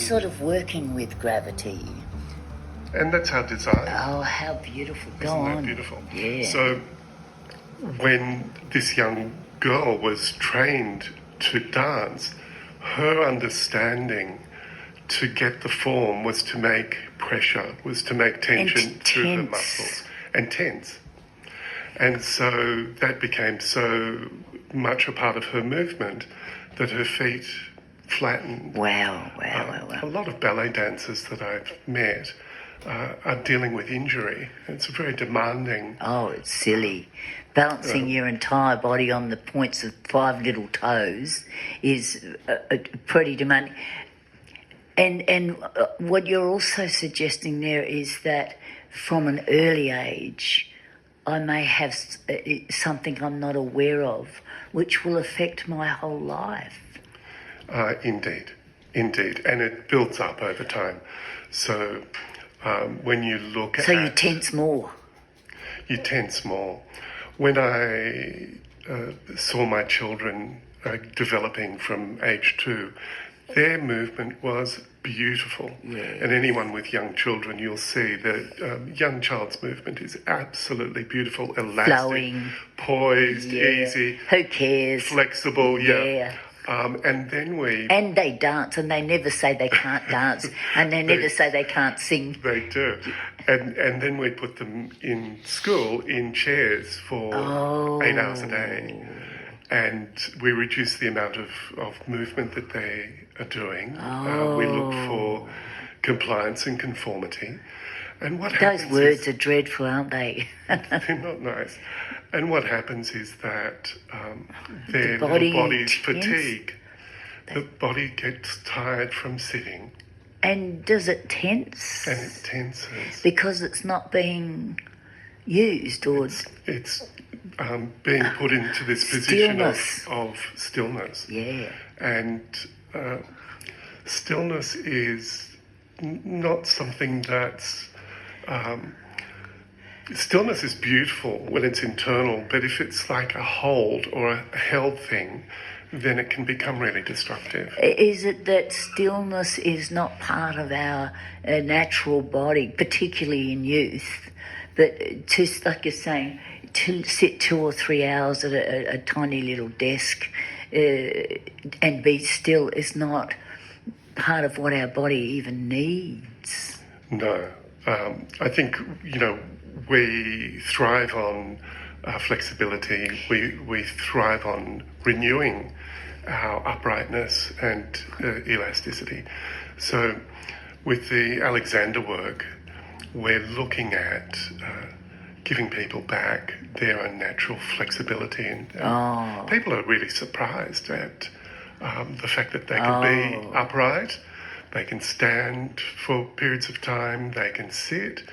sort of working with gravity. And that's our design. Oh, how beautiful. Go Isn't on. that beautiful? Yeah. So when this young girl was trained to dance, her understanding to get the form was to make pressure, was to make tension through her muscles, and tense. And so that became so much a part of her movement that her feet flattened. Wow. A lot of ballet dancers that I've met are dealing with injury. It's very demanding. Oh, it's silly. Balancing your entire body on the points of 5 little toes is pretty demanding. And what you're also suggesting there is that from an early age, I may have something I'm not aware of, which will affect my whole life. Indeed. And it builds up over time. So when you look at... So you tense more. You tense more. When I saw my children developing from age 2, their movement was beautiful. Yes. And anyone with young children, you'll see that young child's movement is absolutely beautiful, elastic, flowing, poised, easy. Who cares? Flexible, yeah. And then And they dance, and they never say they can't dance, and they never say they can't sing. They do. And then we put them in school in chairs for 8 hours a day. And we reduce the amount of movement that they are doing. We look for compliance and conformity. And what happens? Those words are dreadful, aren't they? They're not nice. And what happens is that their body little bodies fatigue. The body gets tired from sitting. And does it tense? And it tenses. Because it's not being used, or it's being put into this position of stillness. Yeah. And stillness is not something that's... stillness is beautiful when it's internal, but if it's like a hold or a held thing, then it can become really destructive. Is it that stillness is not part of our natural body, particularly in youth, but to, like you're saying, to sit 2 or 3 hours at a tiny little desk and be still is not part of what our body even needs? No. I think, we thrive on flexibility. We thrive on renewing our uprightness and elasticity. So with the Alexander work, we're looking at giving people back their own natural flexibility. And people are really surprised at the fact that they can be upright, they can stand for periods of time, they can sit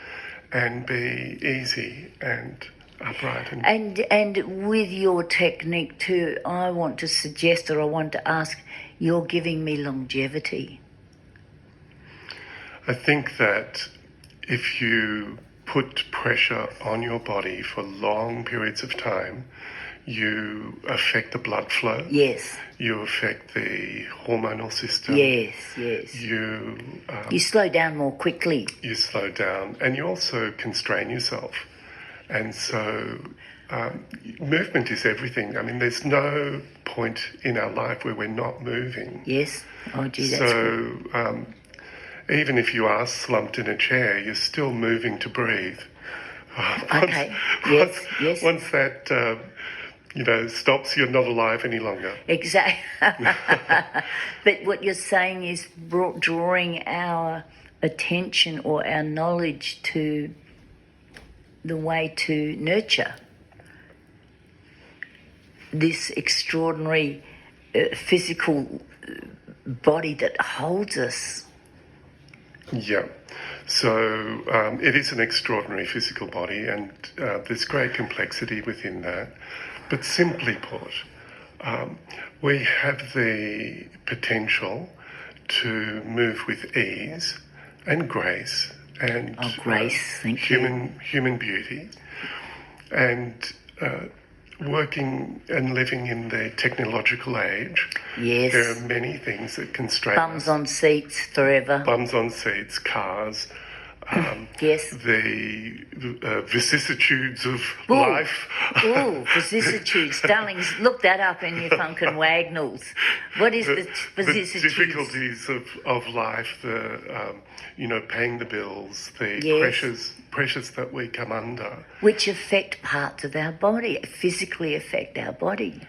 and be easy and upright. And with your technique too, I want to suggest, or I want to ask, you're giving me longevity. I think that if you put pressure on your body for long periods of time, you affect the blood flow. Yes. You affect the hormonal system. Yes. You slow down more quickly. You slow down, and you also constrain yourself. And so movement is everything. I mean, there's no point in our life where we're not moving. Yes. Oh, gee, that's so good. Even if you are slumped in a chair, you're still moving to breathe. Okay. Yes. Once that stops, you're not alive any longer. Exactly. But what you're saying is drawing our attention or our knowledge to the way to nurture this extraordinary physical body that holds us. Yeah. So it is an extraordinary physical body, and there's great complexity within that. But simply put, we have the potential to move with ease and grace and human beauty, and working and living in the technological age Yes. There are many things that constrain Bums us. on seats forever. Bums on seats, cars, Yes. the vicissitudes of Ooh. life. Ooh, vicissitudes. Darlings, look that up in your Funkin' Wagnalls. What is the The vicissitudes? difficulties of life, paying the bills, the Yes. pressures that we come under. Which affect parts of our body, physically affect our body.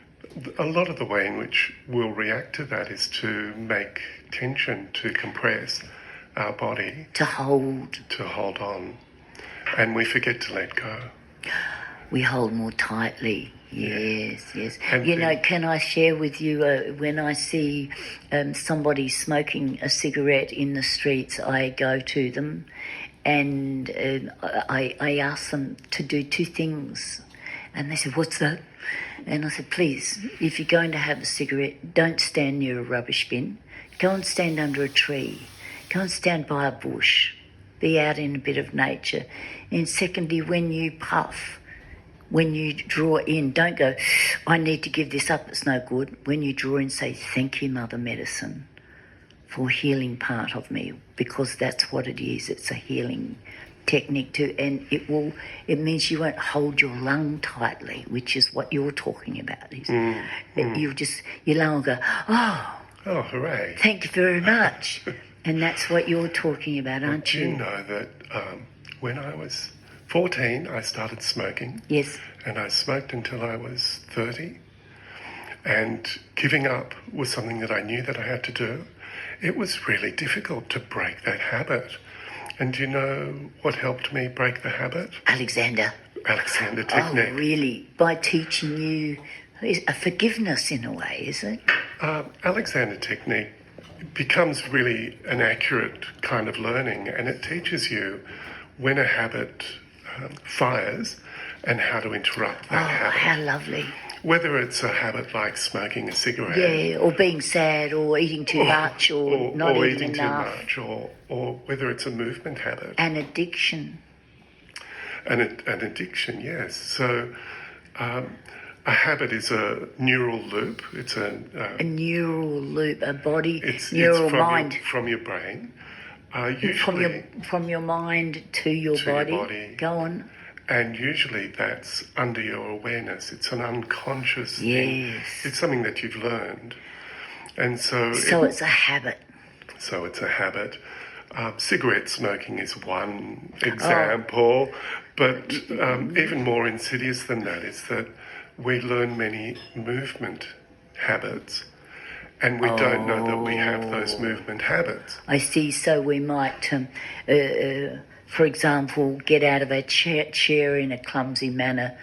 A lot of the way in which we'll react to that is to make tension, to compress our body, To hold. to hold on, and we forget to let go. We hold more tightly. Yes, yes. And You know, can I share with you when I see somebody smoking a cigarette in the streets, I go to them and I ask them to do two things. And they said, "What's that?" And I said, "Please, if you're going to have a cigarette, don't stand near a rubbish bin. Go and stand under a tree. Go and stand by a bush. Be out in a bit of nature. And secondly, when you puff, when you draw in, don't go, I need to give this up, it's no good. When you draw in, say, thank you, Mother Medicine, for healing part of me, because that's what it is. It's a healing technique too, and it means you won't hold your lung tightly, which is what you're talking about. You lung will go, Oh, hooray. thank you very much. And that's what you're talking about, aren't Do you? you know that when I was 14, I started smoking, Yes. and I smoked until I was 30. And giving up was something that I knew that I had to do. It was really difficult to break that habit. And do you know what helped me break the habit? Alexander technique. Oh, really? By teaching you a forgiveness in a way, is it? Alexander technique becomes really an accurate kind of learning, and it teaches you when a habit fires and how to interrupt that habit. How lovely. Whether it's a habit like smoking a cigarette, Yeah, or being sad, or eating too much, or not eating enough. too much, or whether it's a movement habit. An addiction. An addiction, yes. So a habit is a neural loop. It's a neural loop, a body, it's neural from mind. From your brain. Usually, from your mind to your body. Go on. And usually that's under your awareness. It's an unconscious thing. It's something that you've learned. And so it's a habit. So it's a habit. Cigarette smoking is one example, but even more insidious than that is that we learn many movement habits, and we don't know that we have those movement habits. I see. So we might, for example, get out of a chair in a clumsy manner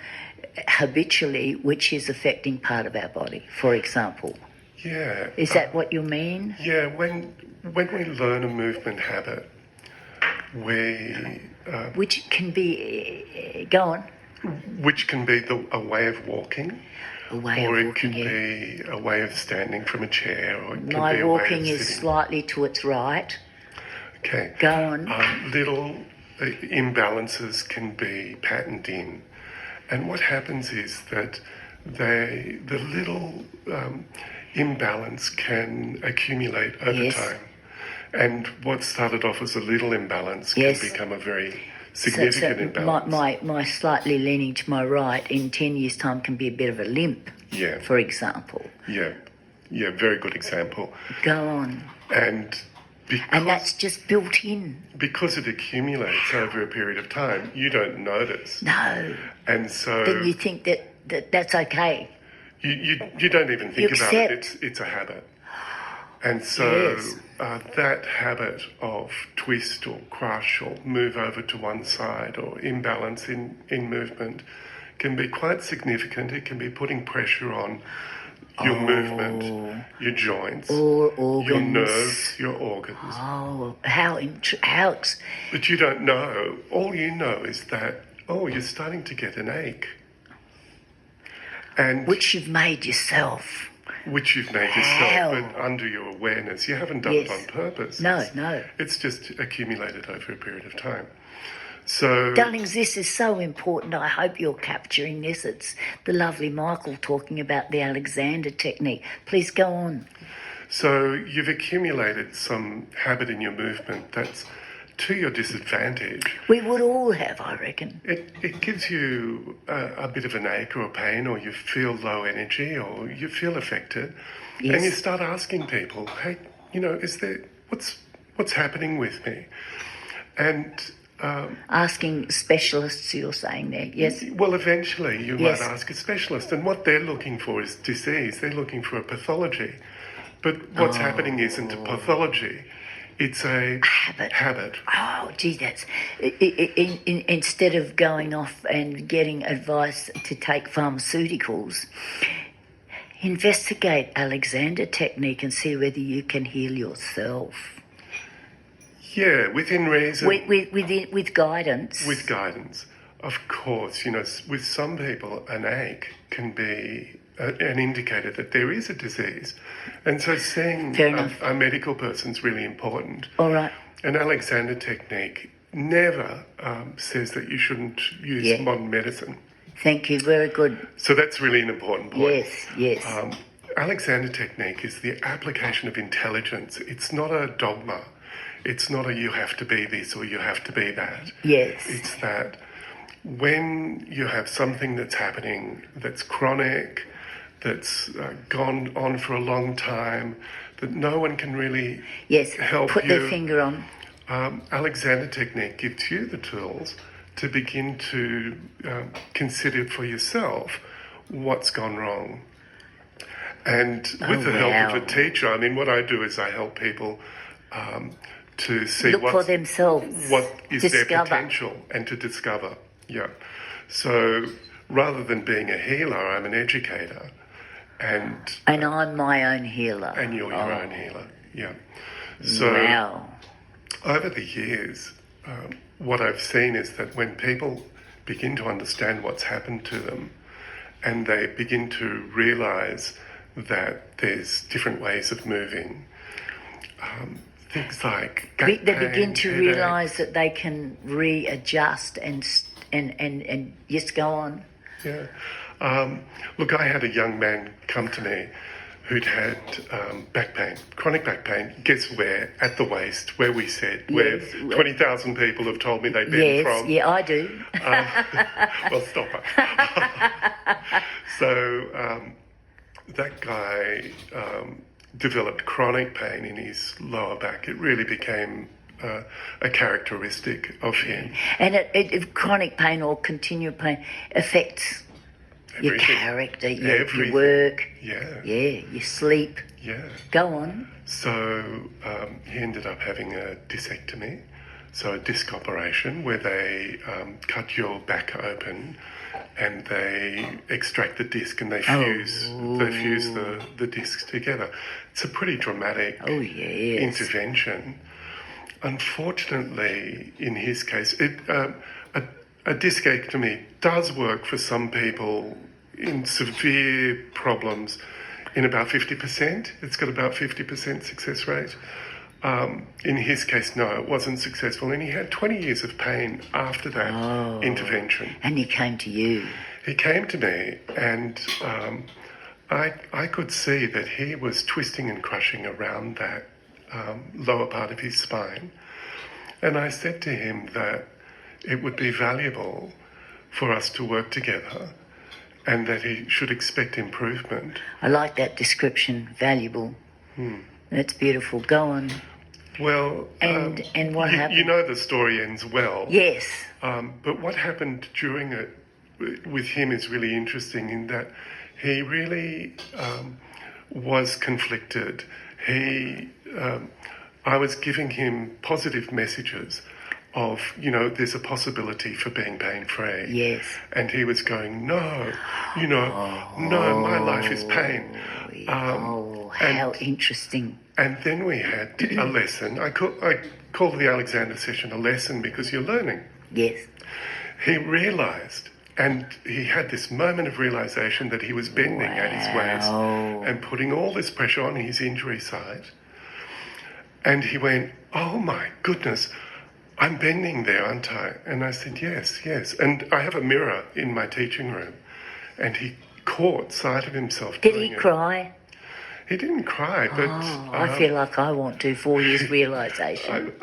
habitually, which is affecting part of our body, for example. Yeah. Is that what you mean? Yeah, when we learn a movement habit, we... which can be... go on. Which can be a way of walking. Or it can be a way of standing from a chair, or it can be My a walking way of is sitting. slightly to its right. Okay. Go on. Little imbalances can be patterned in. And what happens is that the little imbalance can accumulate over time. And what started off as a little imbalance can become a very significant imbalance. My slightly leaning to my right in 10 years' time can be a bit of a limp, for example. Yeah, very good example. Go on. And that's just built in. Because it accumulates over a period of time, you don't notice. No. And so... Then you think that's okay. You don't even think about it. It's a habit. And so that habit of twist or crush or move over to one side or imbalance in movement can be quite significant. It can be putting pressure on your movement, your joints, organs. your nerves, your organs. Oh, how But you don't know. All you know is that, you're starting to get an ache. And which you've made yourself. Which you've made yourself, but under your awareness. You haven't done it on purpose. No. It's just accumulated over a period of time. So, Darlings, this is so important. I hope you're capturing this. It's the lovely Michael talking about the Alexander technique. Please go on. so you've accumulated some habit in your movement that's to your disadvantage. We would all have, I reckon. It gives you a bit of an ache or a pain, or you feel low energy, or you feel affected, Yes. and you start asking people, "Hey, is there what's happening with me?" And Asking specialists, you're saying there, yes? well, eventually you Yes. might ask a specialist, and what they're looking for is disease. They're looking for a pathology, but what's happening isn't a pathology; it's a habit. Oh, gee, that's... instead of going off and getting advice to take pharmaceuticals, investigate Alexander technique and see whether you can heal yourself. Yeah, within reason. With guidance. With guidance, of course. With some people, an ache can be an indicator that there is a disease. And so seeing Fair enough. a medical person is really important. All right. An Alexander technique never says that you shouldn't use modern medicine. Thank you. Very good. So that's really an important point. Yes. Alexander technique is the application of intelligence. It's not a dogma. It's not a you have to be this or you have to be that. Yes. It's that when you have something that's happening that's chronic, that's gone on for a long time, that no one can really help put you. their finger on. Alexander technique gives you the tools to begin to consider for yourself what's gone wrong. And with the help of a teacher, I mean, what I do is I help people to see Look for themselves. what is their Discover. potential and to discover. Yeah. So rather than being a healer, I'm an educator. And I'm my own healer. And you're your own healer. Yeah. So wow. over the years, what I've seen is that when people begin to understand what's happened to them and they begin to realise that there's different ways of moving, things like gut They pain, begin to headache. realise that they can readjust and yes, go on. Yeah. Look, I had a young man come to me who'd had back pain, chronic back pain. Guess where? At the waist, where we said, where 20,000 people have told me they've been from. Yeah, I do. Well, stop it. So that guy developed chronic pain in his lower back. It really became a characteristic of him. And it chronic pain or continued pain affects your Everything. character, your Everything. work, Yeah. your sleep. Yeah. Go on. So he ended up having a discectomy, so a disc operation where they cut your back open and they extract the disc and they fuse the discs together. It's a pretty dramatic intervention. Unfortunately, in his case, a discectomy does work for some people in severe problems in about 50%. It's got about 50% success rate. In his case, no, it wasn't successful. And he had 20 years of pain after that intervention. And he came to you. He came to me and I could see that he was twisting and crushing around that lower part of his spine. And I said to him that it would be valuable for us to work together and that he should expect improvement. I like that description, valuable. That's beautiful. Go on. Well, and what happened? You know the story ends well. Yes. But what happened during it with him is really interesting in that he really was conflicted. I was giving him positive messages of, there's a possibility for being pain-free. Yes. And he was going, no, no, my life is pain. How interesting. And then we had a lesson. I called the Alexander session a lesson because you're learning. Yes. He realised, and he had this moment of realisation that he was bending at his waist and putting all this pressure on his injury site. And he went, oh my goodness, I'm bending there, aren't I? And I said, yes, yes. And I have a mirror in my teaching room. And he caught sight of himself Did doing he it. cry? He didn't cry, but... I feel like I want to for his realisation.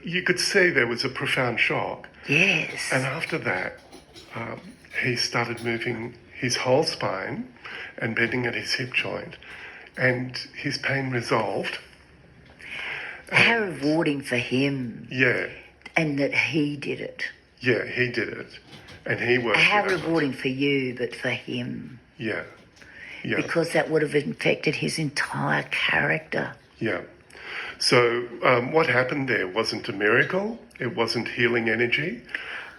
You could see there was a profound shock. Yes. And after that, he started moving his whole spine and bending at his hip joint. And his pain resolved. How rewarding for him. Yeah. And that he did it. Yeah, he did it. And he worked How it out. rewarding for you, but for him. Yeah. Yeah. Because that would have infected his entire character. Yeah. So what happened there wasn't a miracle. It wasn't healing energy.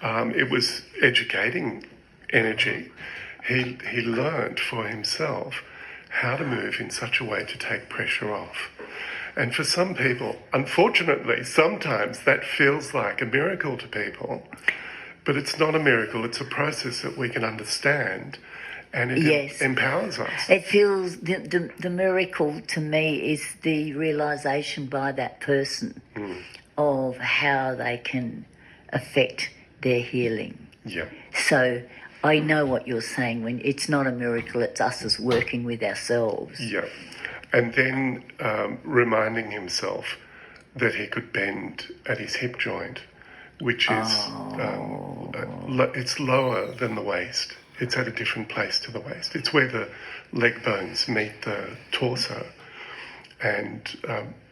It was educating energy. He learned for himself how to move in such a way to take pressure off. And for some people, unfortunately, sometimes that feels like a miracle to people, but it's not a miracle. It's a process that we can understand, and it empowers us. It feels, the miracle to me is the realisation by that person of how they can affect their healing. Yeah. So I know what you're saying when it's not a miracle, it's us as working with ourselves. Yeah. And then reminding himself that he could bend at his hip joint, which is, it's lower than the waist. It's at a different place to the waist. It's where the leg bones meet the torso. And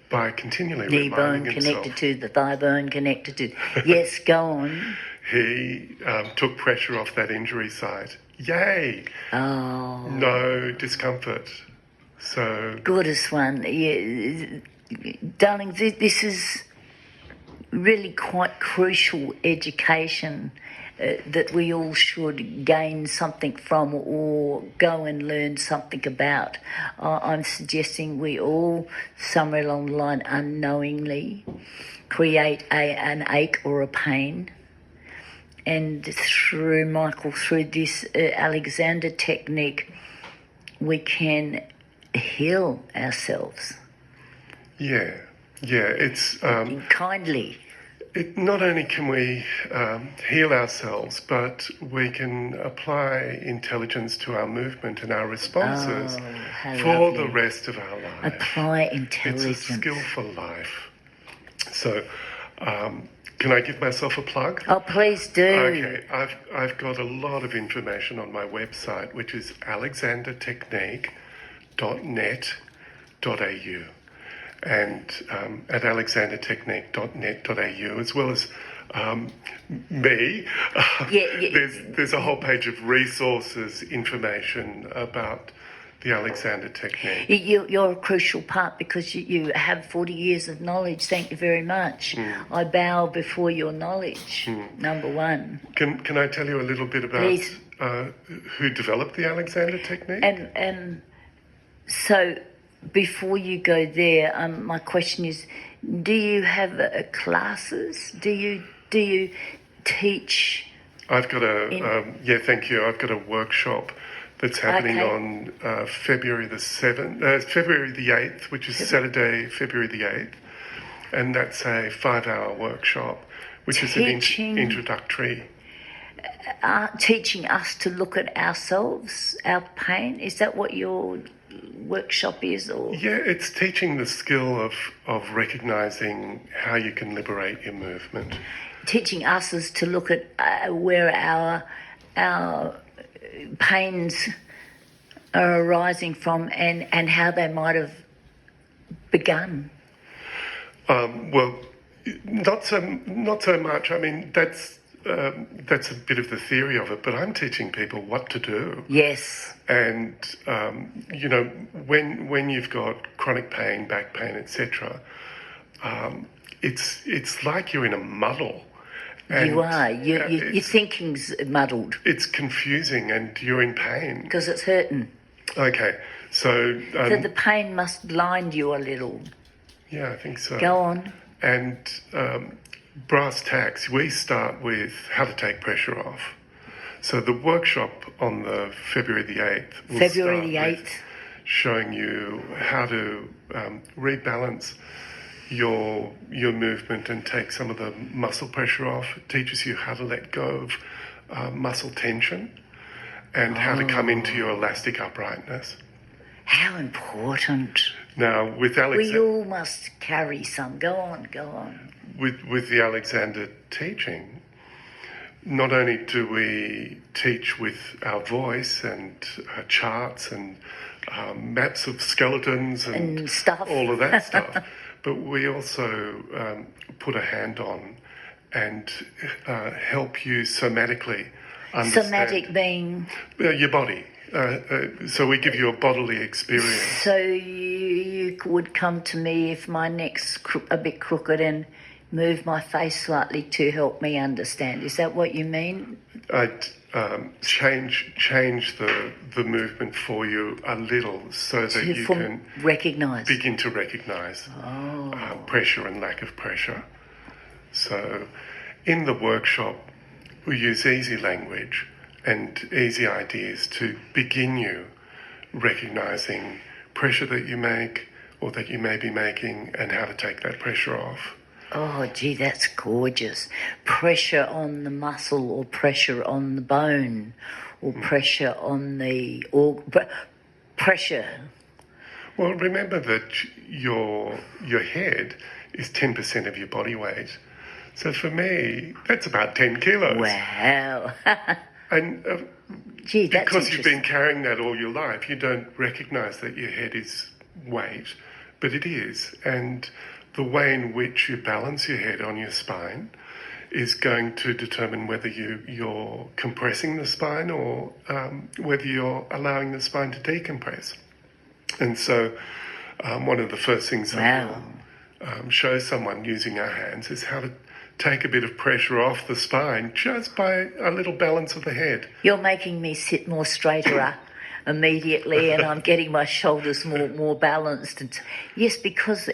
by continually Knee reminding bone himself... connected to the thigh bone connected to... Yes, go on. He took pressure off that injury site. Yay! Oh. No discomfort. So... Goodness one. Yeah. Darling, this is really quite crucial education that we all should gain something from or go and learn something about. I'm suggesting we all, somewhere along the line, unknowingly create an ache or a pain. And through, Michael, through this Alexander technique, we can heal ourselves. Yeah, it's... kindly. Not only can we heal ourselves, but we can apply intelligence to our movement and our responses for the rest of our life. Apply intelligence. It's a skill for life. So, can I give myself a plug? Oh, please do. Okay, I've got a lot of information on my website, which is alexandertechnique.net.au. And at alexandertechnique.net.au, as well as me, there's a whole page of resources, information about the Alexander technique. You're a crucial part because you have 40 years of knowledge. Thank you very much. I bow before your knowledge, number one. Can I tell you a little bit about who developed the Alexander technique? So... Before you go there, my question is: do you have classes? Do you teach? I've got thank you. I've got a workshop that's happening on February the 8th, which is Saturday, February the 8th, and that's a 5-hour workshop, which is an introductory. Teaching us to look at ourselves, our pain. Is that what your workshop is? Or it's teaching the skill of recognizing how you can liberate your movement. Teaching us is to look at where our pains are arising from and how they might have begun. Well, not so much. I mean, that's a bit of the theory of it, but I'm teaching people what to do. Yes. And when you've got chronic pain, back pain, etc., it's like you're in a muddle. And, you are. Your thinking's muddled. It's confusing, and you're in pain because it's hurting. Okay, so the pain must blind you a little. Yeah, I think so. Go on. And brass tacks, we start with how to take pressure off. So the workshop on the February the 8th will start with showing you how to rebalance your movement and take some of the muscle pressure off. It teaches you how to let go of muscle tension and how to come into your elastic uprightness. How important. Now, with We all must carry some. Go on. with the Alexander teaching, not only do we teach with our voice and charts and maps of skeletons and stuff. all of that stuff, but we also put a hand on and help you somatically understand. Somatic being? Your body. So we give you a bodily experience. So you would come to me if my neck's a bit crooked and move my face slightly to help me understand. Is that what you mean? I'd change the movement for you a little so that you can begin to recognise pressure and lack of pressure. So in the workshop, we use easy language and easy ideas to begin you recognising pressure that you make or that you may be making and how to take that pressure off. Oh, gee, that's gorgeous. Pressure on the muscle or pressure on the bone or pressure on the pressure. Well, remember that your head is 10% of your body weight. So for me, that's about 10 kilos. Wow. And gee, that's because you've been carrying that all your life, you don't recognise that your head is weight, but it is. And the way in which you balance your head on your spine is going to determine whether you're compressing the spine or whether you're allowing the spine to decompress. And so one of the first things that we'll show someone using our hands is how to take a bit of pressure off the spine just by a little balance of the head. You're making me sit more straighter immediately, and I'm getting my shoulders more balanced. And yes, because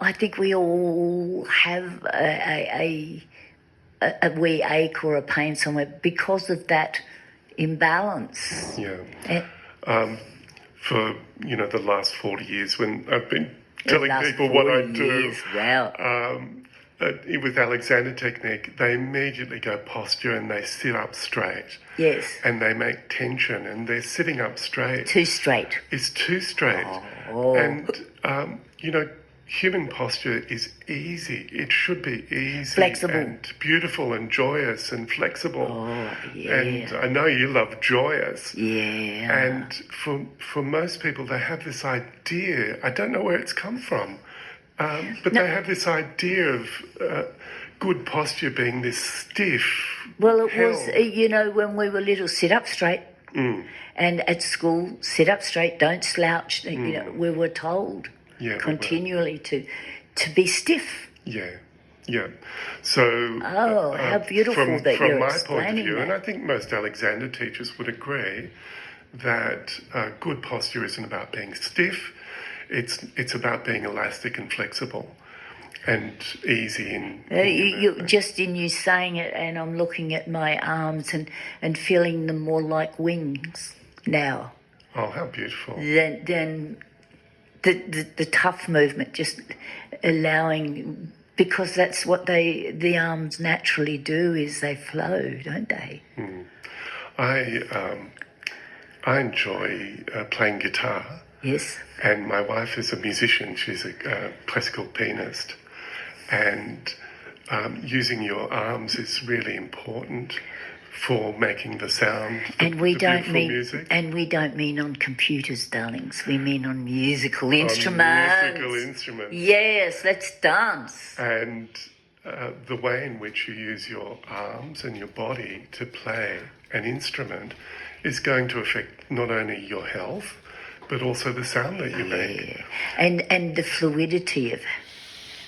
I think we all have a wee ache or a pain somewhere because of that imbalance. Yeah. For the last 40 years, when I've been telling people what I do, with Alexander technique, they immediately go posture and they sit up straight. Yes. And they make tension and they're sitting up straight. Too straight. It's too straight. Oh. And, human posture is easy. It should be easy. Flexible. And beautiful and joyous and flexible. Oh, yeah. And I know you love joyous. Yeah. And for most people, they have this idea. I don't know where it's come from. But they have this idea of good posture being this stiff. Well, it was, when we were little, sit up straight. And at school, sit up straight, don't slouch. We were told continually to be stiff. Yeah. So, how beautiful that from you're my explaining point of view, that. and I think most Alexander teachers would agree that good posture isn't about being stiff. It's about being elastic and flexible and easy just in you saying it, and I'm looking at my arms and feeling them more like wings now. Oh, how beautiful. Than the tough movement, just allowing, because that's what the arms naturally do, is they flow, don't they? I enjoy playing guitar. Yes. And my wife is a musician. She's a classical pianist. And using your arms is really important for making the sound, music. And we don't mean on computers, darlings. We mean on musical instruments. Musical instruments. Yes, let's dance. And the way in which you use your arms and your body to play an instrument is going to affect not only your health, but also the sound that you make. And the fluidity of,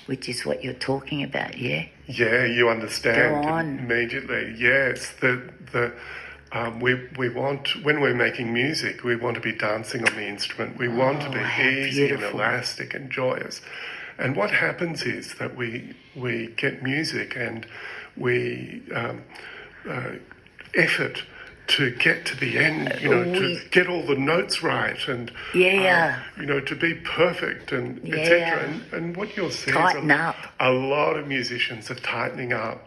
which is what you're talking about, yeah? Yeah, you understand Go on. Immediately. Yes, we want, when we're making music, we want to be dancing on the instrument. We want to be easy and elastic and joyous. And what happens is that we get music and we effort to get to the end, to get all the notes right, and to be perfect, and etc. And what you'll see Tighten is up. a lot of musicians are tightening up.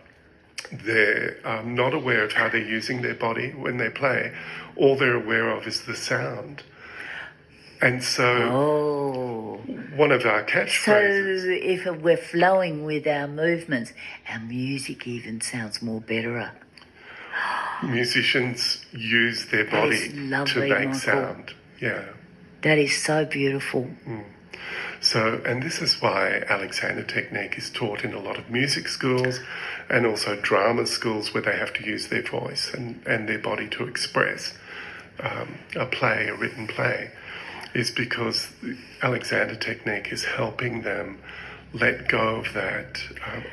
They're not aware of how they're using their body when they play. All they're aware of is the sound. And so one of our catchphrases... So if we're flowing with our movements, our music even sounds more better. Musicians use their body to make sound. Yeah. That is so beautiful. So, and this is why Alexander technique is taught in a lot of music schools and also drama schools, where they have to use their voice and their body to express a play, a written play, is because Alexander technique is helping them let go of that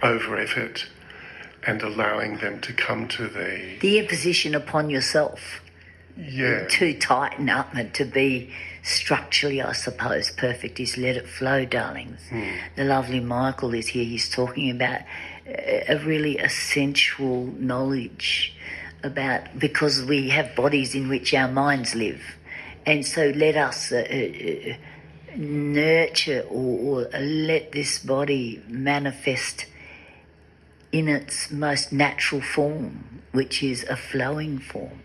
over effort and allowing them to come to the imposition upon yourself. Yeah. To tighten up and to be structurally, I suppose, perfect is let it flow, darlings. The lovely Michael is here. He's talking about a really essential knowledge about, because we have bodies in which our minds live. And so let us nurture or let this body manifest in its most natural form, which is a flowing form.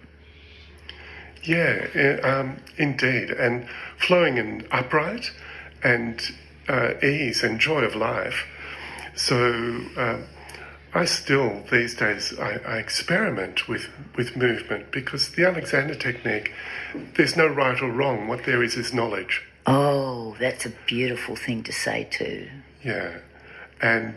Yeah, indeed. And flowing and upright and ease and joy of life. So I still, these days, I experiment with movement, because the Alexander technique, there's no right or wrong. What there is knowledge. Oh, that's a beautiful thing to say too. Yeah. And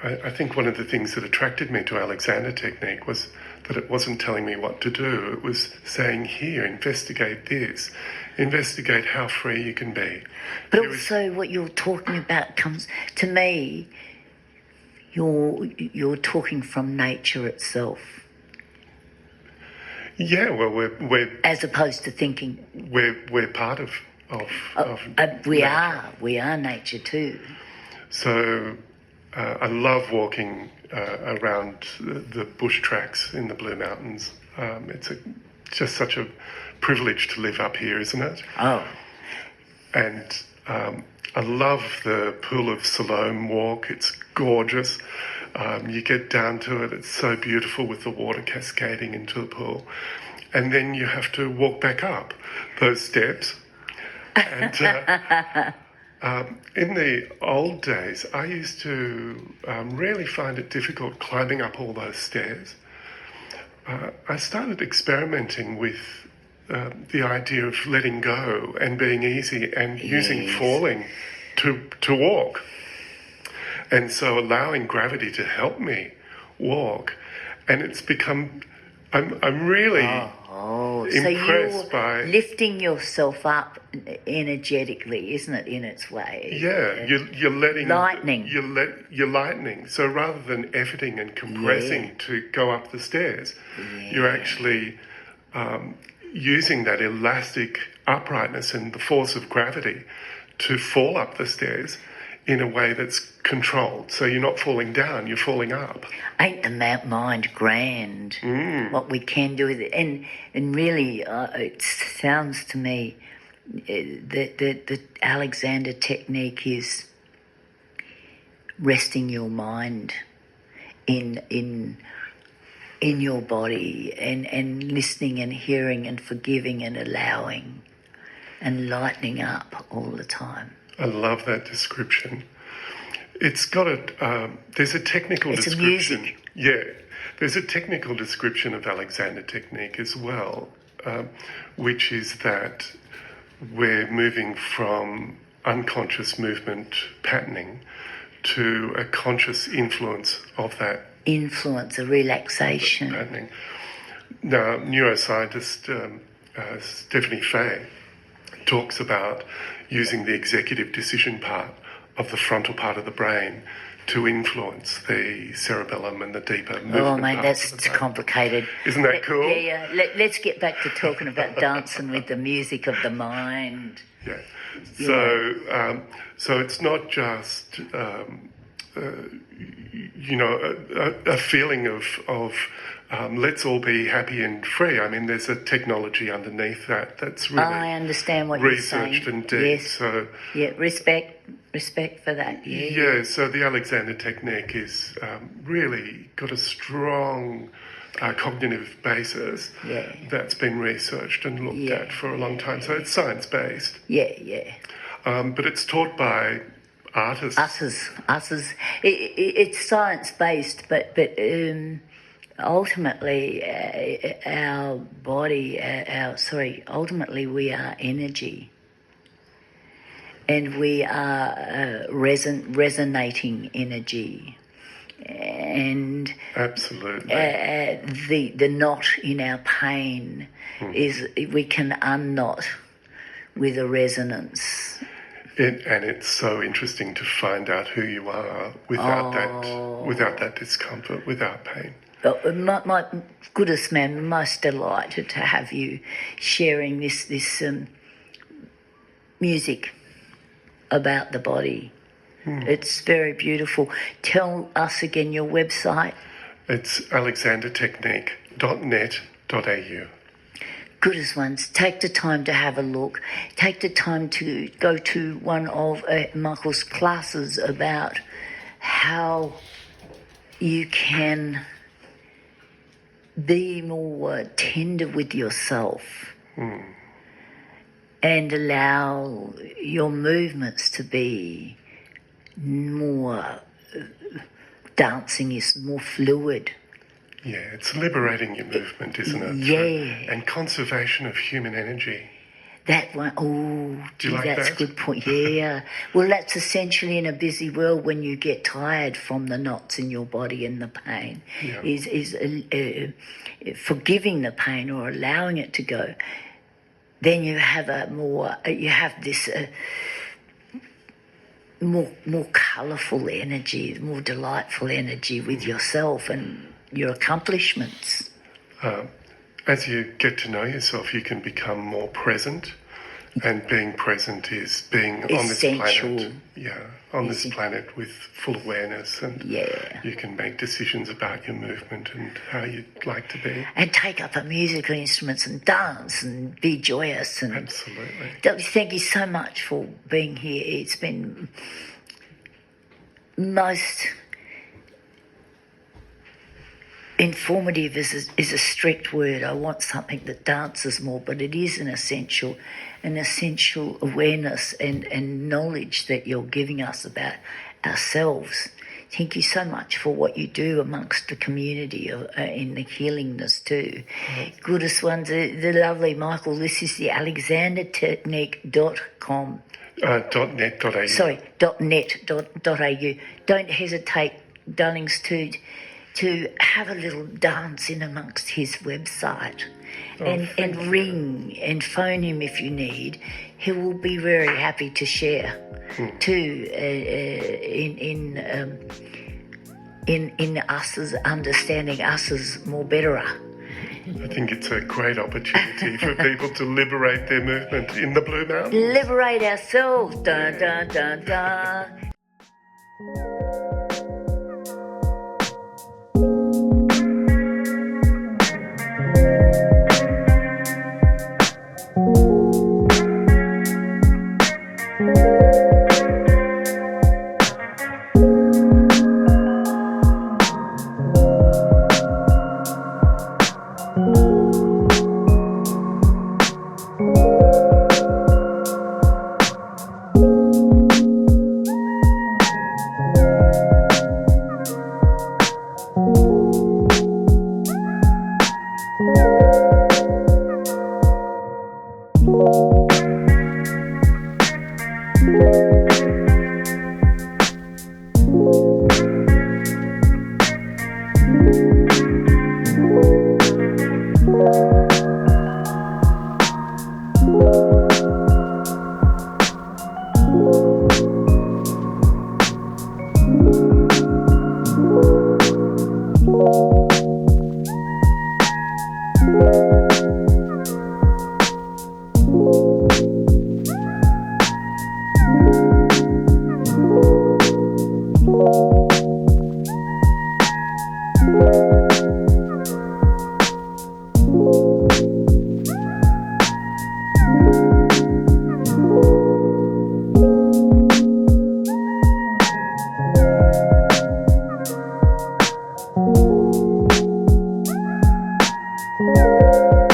I think one of the things that attracted me to Alexander technique was that it wasn't telling me what to do. It was saying, here, investigate this. Investigate how free you can be. But also what you're talking about comes, to me, you're talking from nature itself. Yeah, well, we're as opposed to thinking. We're part of we are nature too. So I love walking around the bush tracks in the Blue Mountains. It's just such a privilege to live up here, isn't it? Oh. And I love the Pool of Siloam walk. It's gorgeous. You get down to it. It's so beautiful with the water cascading into the pool. And then you have to walk back up those steps. And in the old days, I used to really find it difficult climbing up all those stairs. I started experimenting with the idea of letting go and being easy and using falling to walk. And so allowing gravity to help me walk. And it's become, I'm really impressed by lifting yourself up energetically, isn't it, in its way? Yeah, you're letting lightening. You're lightening. So rather than efforting and compressing to go up the stairs, you're actually using that elastic uprightness and the force of gravity to fall up the stairs in a way that's controlled. So you're not falling down, you're falling up. Ain't the mind grand, what we can do with it. And really, it sounds to me that the Alexander technique is resting your mind in your body and listening and hearing and forgiving and allowing and lightening up all the time. I love that description. It's got there's a technical description. Music. Yeah, there's a technical description of Alexander technique as well, which is that we're moving from unconscious movement patterning to a conscious influence of that. Influence, a relaxation. Patterning. Now, neuroscientist Stephanie Fay talks about using the executive decision part of the frontal part of the brain to influence the cerebellum and the deeper movement. Oh, mate, that's complicated. Isn't that cool? Yeah. Let's get back to talking about dancing with the music of the mind. Yeah. So it's not just a feeling of let's all be happy and free. I mean, there's a technology underneath that's really I understand what you're saying. researched and deep. Yes. So Yeah, respect for that. Yeah. so the Alexander technique is really got a strong cognitive basis that's been researched and looked at for a long time. So it's science-based. Yeah. But it's taught by artists. Us. It's science-based, but ultimately our body, ultimately we are energy. And we are resonating energy. And absolutely, the knot in our pain is we can unknot with a resonance. And it's so interesting to find out who you are without that discomfort, without pain. My goodness, man, I'm most delighted to have you sharing this music about the body. It's very beautiful. Tell us again your website. It's alexandertechnique.net.au. Goodest ones, take the time to have a look. Take the time to go to one of Michael's classes about how you can be more tender with yourself and allow your movements to be more, dancing is more fluid. Yeah, it's liberating your movement, isn't it? Yeah. And conservation of human energy. That one, that's a good point. Yeah. Well, that's essentially in a busy world when you get tired from the knots in your body and the pain, is forgiving the pain or allowing it to go. Then you have this more colourful energy, more delightful energy with yourself and your accomplishments. As you get to know yourself, you can become more present, and being present is being essential. On this planet. Yeah, on this planet with full awareness, and you can make decisions about your movement and how you'd like to be. And take up a musical instruments and dance and be joyous. And absolutely. Thank you so much for being here. It's been most informative is a strict word. I want something that dances more, but it is an essential awareness and knowledge that you're giving us about ourselves. Thank you so much for what you do amongst the community in the healingness too. Goodest ones, the lovely Michael, this is the alexandertechnique.com. .net.au. Sorry, .net.au. Don't hesitate, darlings, to have a little dance in amongst his website and ring and phone him if you need. He will be very happy to share too in us as understanding us as more betterer. I think it's a great opportunity for people to liberate their movement in the Blue Mountains. Liberate ourselves. Dun, dun, dun, dun. you.